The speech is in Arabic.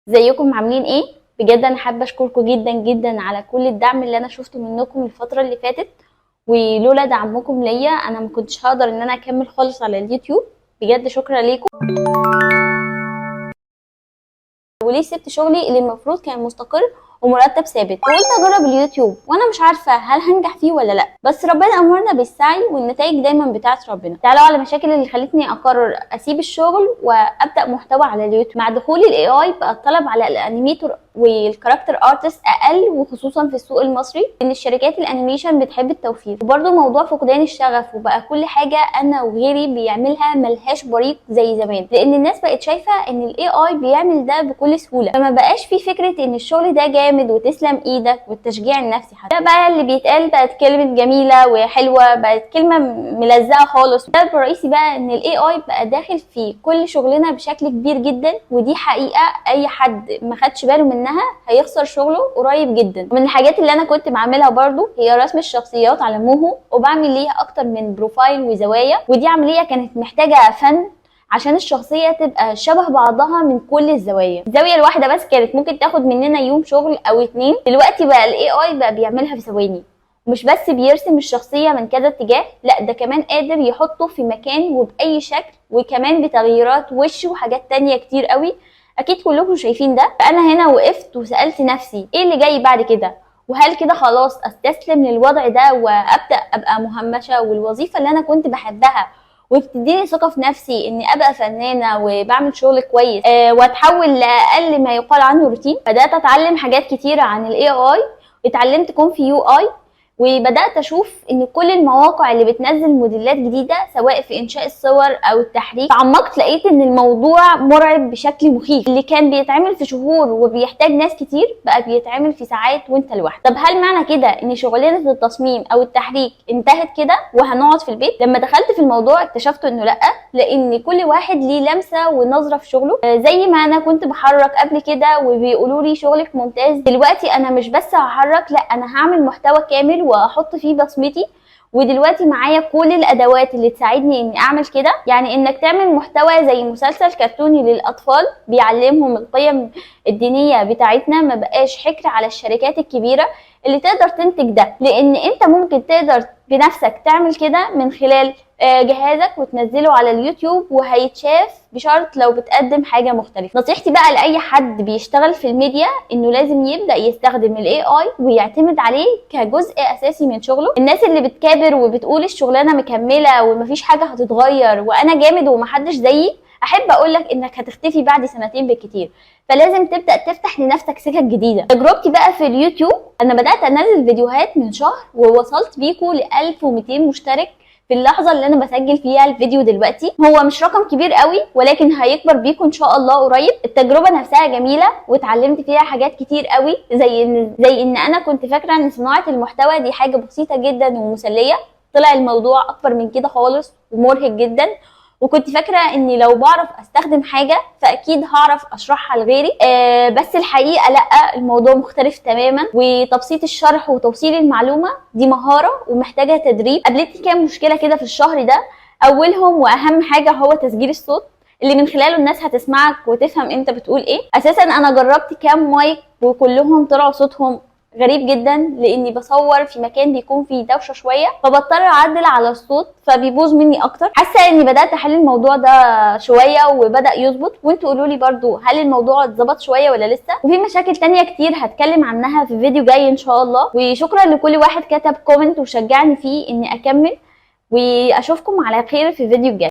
ازيكم عاملين ايه؟ بجد انا حابه اشكركم جدا جدا على كل الدعم اللي انا شفته منكم الفتره اللي فاتت. ولولا دعمكم ليا انا ما كنتش هقدر ان انا اكمل خالص على اليوتيوب. بجد شكرا ليكم. وليه سبت شغلي اللي المفروض كان مستقر ومرتب ثابت وقلت اجرب اليوتيوب وانا مش عارفه هل هنجح فيه ولا لا، بس ربنا امرنا بالسعي والنتائج دايما بتاعت ربنا. تعالوا على المشاكل اللي خلتني اقرر اسيب الشغل وابدا محتوى على اليوتيوب. مع دخول الاي اي بقى الطلب على الانيميتور والكاركتر ارتست اقل، وخصوصا في السوق المصري ان الشركات الانيميشن بتحب التوفير، وبرده موضوع فقدان الشغف، وبقى كل حاجه انا وغيري بيعملها ملهاش بريق زي زمان، لان الناس بقت شايفه ان الاي اي بيعمل ده بكل سهوله، فما بقاش في فكره ان الشغل ده جامد وتسلم ايدك والتشجيع النفسي. حتى ده بقى اللي بيتقال بقت كلمه جميله وحلوه، بقت كلمه ملزقه خالص. السبب الرئيسي بقى ان الاي اي بقى داخل في كل شغلنا بشكل كبير جدا، ودي حقيقه اي حد ما خدش باله منها هيخسر شغله قريب جدا. من الحاجات اللي انا كنت بعملها برضو هي رسم الشخصيات على موهو، وبعمل ليها اكتر من بروفايل وزوايا، ودي عمليه كانت محتاجه فن عشان الشخصيه تبقى شبه بعضها من كل الزوايا. الزاويه الواحده بس كانت ممكن تاخد مننا يوم شغل او اتنين، دلوقتي بقى الاي اي بقى بيعملها في ثواني. مش بس بيرسم الشخصيه من كذا اتجاه، لا ده كمان قادر يحطه في مكان وباي شكل، وكمان بتغييرات وش وحاجات تانية كتير قوي. اكيد كلكم شايفين ده. فانا هنا وقفت وسالت نفسي ايه اللي جاي بعد كده، وهل كده خلاص استسلم للوضع ده وابدا ابقى مهمشه والوظيفه اللي انا كنت بحبها وبتديني ثقه في نفسي اني ابقى فنانه وبعمل شغل كويس واتحول لاقل ما يقال عنه روتين. بدات اتعلم حاجات كتيره عن الاي اي، اتعلمت كون في يو اي، وبدات اشوف ان كل المواقع اللي بتنزل موديلات جديده سواء في انشاء الصور او التحريك. تعمقت لقيت ان الموضوع مرعب بشكل مخيف، اللي كان بيتعمل في شهور وبيحتاج ناس كتير بقى بيتعمل في ساعات وانت لوحدك. طب هل معنى كده ان شغلانه التصميم او التحريك انتهت كده وهنقعد في البيت؟ لما دخلت في الموضوع اكتشفت انه لا، لان كل واحد ليه لمسه ونظره في شغله. زي ما انا كنت بحرك قبل كده وبيقولوا لي شغلك ممتاز، دلوقتي انا مش بس هحرك، لا انا هعمل محتوى كامل واحط فيه بصمتي. ودلوقتي معايا كل الادوات اللي تساعدني اني اعمل كده. يعني انك تعمل محتوى زي مسلسل كرتوني للاطفال بيعلمهم القيم الدينيه بتاعتنا ما بقاش حكر على الشركات الكبيره اللي تقدر تنتج ده، لان انت ممكن تقدر بنفسك تعمل كده من خلال جهازك وتنزله على اليوتيوب وهيتشاف، بشرط لو بتقدم حاجه مختلفه. نصيحتي بقى لاي حد بيشتغل في الميديا انه لازم يبدا يستخدم الاي اي ويعتمد عليه كجزء اساسي من شغله. الناس اللي بتكابر وبتقول الشغلانه مكمله ومفيش حاجه هتتغير وانا جامد ومحدش زيي، احب اقولك انك هتختفي بعد سنتين بالكتير. فلازم تبدا تفتح لنفسك سكك جديده. تجربتي بقى في اليوتيوب، انا بدات انزل فيديوهات من شهر ووصلت بيكو ل 1200 مشترك في اللحظه اللي انا بسجل فيها الفيديو دلوقتي. هو مش رقم كبير قوي ولكن هيكبر بيكم ان شاء الله قريب. التجربه نفسها جميله واتعلمت فيها حاجات كتير قوي، زي ان انا كنت فاكره ان صناعه المحتوى دي حاجه بسيطه جدا ومسليه. طلع الموضوع اكبر من كده خالص ومرهق جدا. وكنت فاكره اني لو بعرف استخدم حاجه فاكيد هعرف اشرحها لغيري، بس الحقيقه لا، الموضوع مختلف تماما. وتبسيط الشرح وتوصيل المعلومه دي مهاره ومحتاجه تدريب. قابلتني كام مشكله كده في الشهر ده، اولهم واهم حاجه هو تسجيل الصوت اللي من خلاله الناس هتسمعك وتفهم انت بتقول ايه. اساسا انا جربت كام مايك وكلهم طلعوا صوتهم غريب جدا، لاني بصور في مكان بيكون فيه دوشه شويه فبضطر اعدل على الصوت فبيبوظ مني اكتر. حاسه اني بدات احل الموضوع ده شويه وبدا يظبط، وانتوا قولوا لي برده هل الموضوع اتظبط شويه ولا لسه. وفي مشاكل تانية كتير هتكلم عنها في فيديو جاي ان شاء الله. وشكرا لكل واحد كتب كومنت وشجعني فيه اني اكمل، واشوفكم على خير في فيديو جاي.